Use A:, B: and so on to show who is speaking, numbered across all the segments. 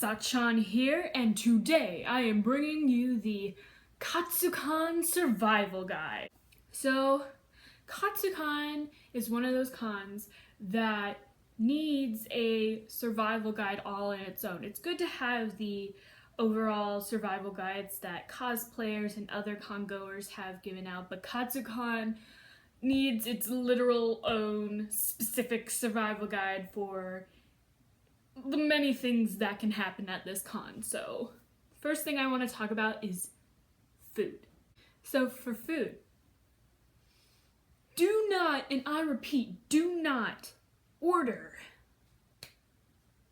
A: Katsucon here, and today I am bringing you the Katsucon Survival Guide. So, Katsucon is one of those cons that needs a survival guide all in its own. It's good to have the overall survival guides that cosplayers and other con goers have given out, but Katsucon needs its literal own specific survival guide for the many things that can happen at this con. So, first thing I want to talk about is food. So for food, do not, and I repeat, do not order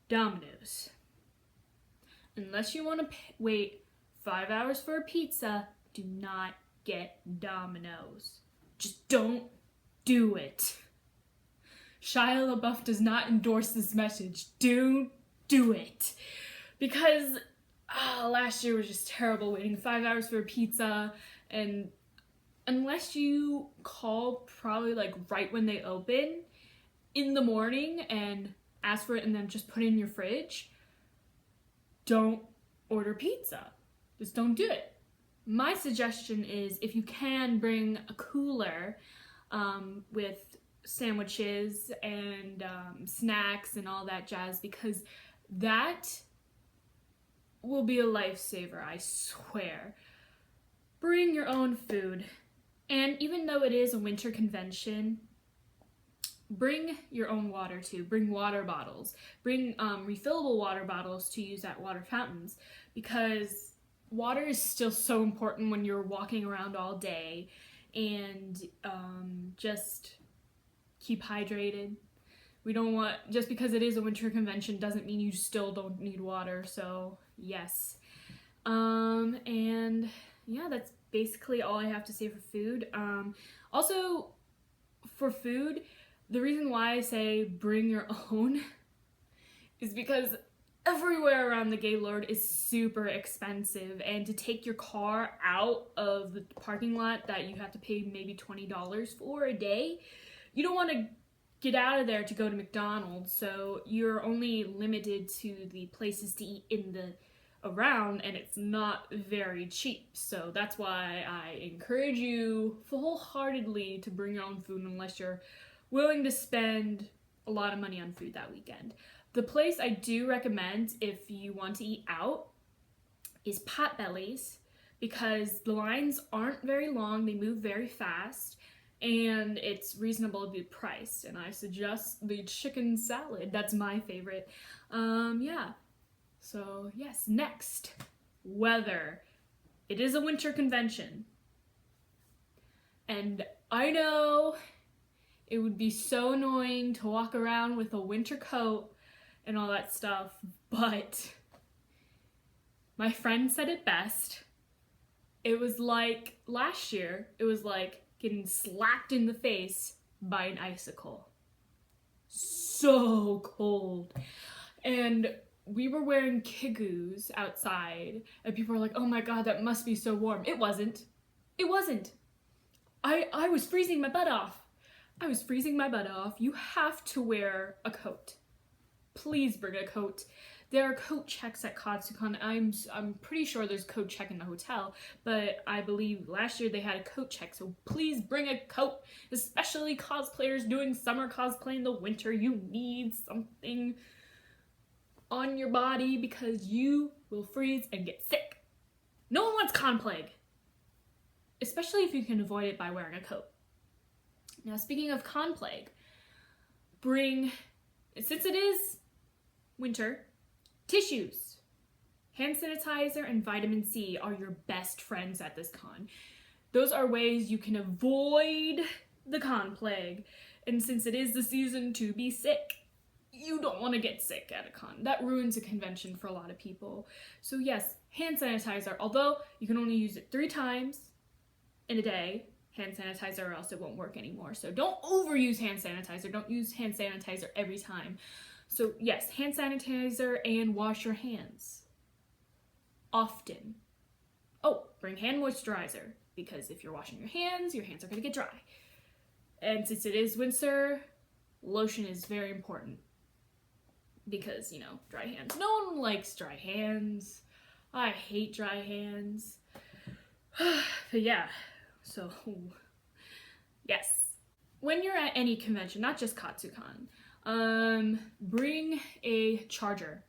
A: Domino's. Unless you want to wait 5 hours for a pizza, do not get Domino's. Just don't do it. Shia LaBeouf does not endorse this message. Don't do it. Because last year was just terrible, waiting 5 hours for a pizza, and unless you call probably like right when they open in the morning and ask for it and then just put it in your fridge, don't order pizza. Just don't do it. My suggestion is, if you can, bring a cooler with sandwiches and snacks and all that jazz, because that will be a lifesaver, I swear. Bring your own food. And even though it is a winter convention, bring your own water too. Bring water bottles. Bring refillable water bottles to use at water fountains, because water is still so important when you're walking around all day, and just keep hydrated. We don't want, just because it is a winter convention doesn't mean you still don't need water, so yes. And yeah, that's basically all I have to say for food. Also, for food, the reason why I say bring your own is because everywhere around the Gaylord is super expensive, and to take your car out of the parking lot that you have to pay maybe $20 for a day, you don't want to get out of there to go to McDonald's, so you're only limited to the places to eat in the around, and it's not very cheap. So that's why I encourage you full-heartedly to bring your own food unless you're willing to spend a lot of money on food that weekend. The place I do recommend if you want to eat out is Potbelly's, because the lines aren't very long, they move very fast, and it's reasonably priced. And I suggest the chicken salad. That's my favorite. Yeah. So yes, next, weather. It is a winter convention, and I know it would be so annoying to walk around with a winter coat and all that stuff, but my friend said it best. It was like last year, it was like getting slapped in the face by an icicle. So cold. And we were wearing kigus outside, and people were like, oh my god, that must be so warm. It wasn't. It wasn't. I was freezing my butt off. I was freezing my butt off. You have to wear a coat. Please bring a coat. There are coat checks at Katsucon. I'm pretty sure there's a coat check in the hotel, but I believe last year they had a coat check, so please bring a coat, especially cosplayers doing summer cosplay in the winter. You need something on your body because you will freeze and get sick. No one wants con plague, especially if you can avoid it by wearing a coat. Now, speaking of con plague, bring, since it is winter, tissues. Hand sanitizer and vitamin C are your best friends at this con. Those are ways you can avoid the con plague. And since it is the season to be sick, you don't want to get sick at a con. That ruins a convention for a lot of people. So yes, hand sanitizer, although you can only use it 3 times in a day, hand sanitizer, or else it won't work anymore. So don't overuse hand sanitizer. Don't use hand sanitizer every time. So yes, hand sanitizer, and wash your hands often. Oh, bring hand moisturizer, because if you're washing your hands are going to get dry. And since it is winter, lotion is very important. because, you know, dry hands. No one likes dry hands. I hate dry hands. But yeah, so yes. When you're at any convention, not just Katsucon, bring a charger.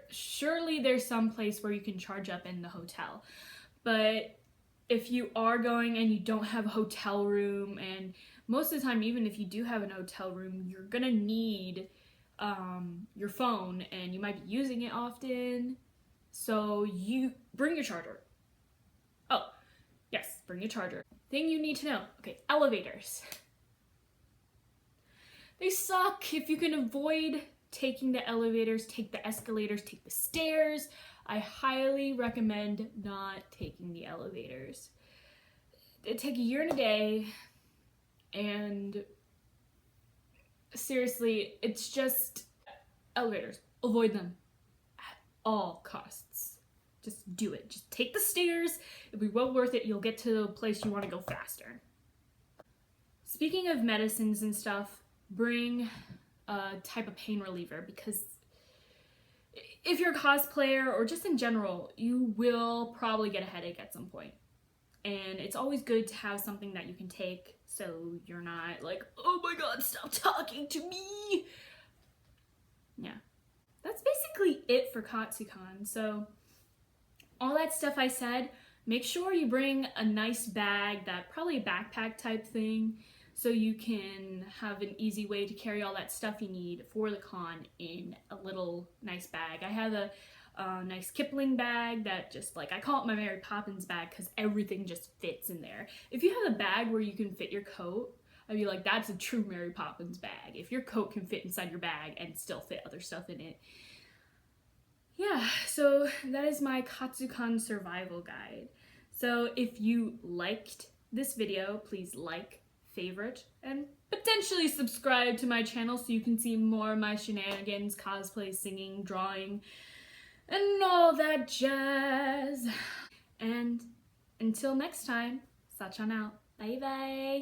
A: Surely there's some place where you can charge up in the hotel, but if you are going and you don't have a hotel room, and most of the time, even if you do have an hotel room, you're gonna need your phone, and you might be using it often, so you bring your charger. Oh, yes, bring your charger. Thing you need to know. Okay, elevators. They suck. If you can avoid taking the elevators, take the escalators, take the stairs. I highly recommend not taking the elevators. It take a year and a day, and seriously, it's just elevators. Avoid them at all costs. Just do it. Just take the stairs. It'll be well worth it. You'll get to the place you want to go faster. Speaking of medicines and stuff, bring a type of pain reliever, because if you're a cosplayer or just in general, you will probably get a headache at some point. And it's always good to have something that you can take so you're not like, oh my god, stop talking to me! Yeah. That's basically it for Katsucon. So all that stuff I said, make sure you bring a nice bag, probably a backpack type thing, so you can have an easy way to carry all that stuff you need for the con in a little nice bag. I have a nice Kipling bag that just, like, I call it my Mary Poppins bag because everything just fits in there. If you have a bag where you can fit your coat, I'd be like, that's a true Mary Poppins bag. If your coat can fit inside your bag and still fit other stuff in it. Yeah, so that is my Katsucon survival guide. So if you liked this video, please like, favorite, and potentially subscribe to my channel so you can see more of my shenanigans, cosplay, singing, drawing, and all that jazz. And until next time, Sachan out. Bye bye.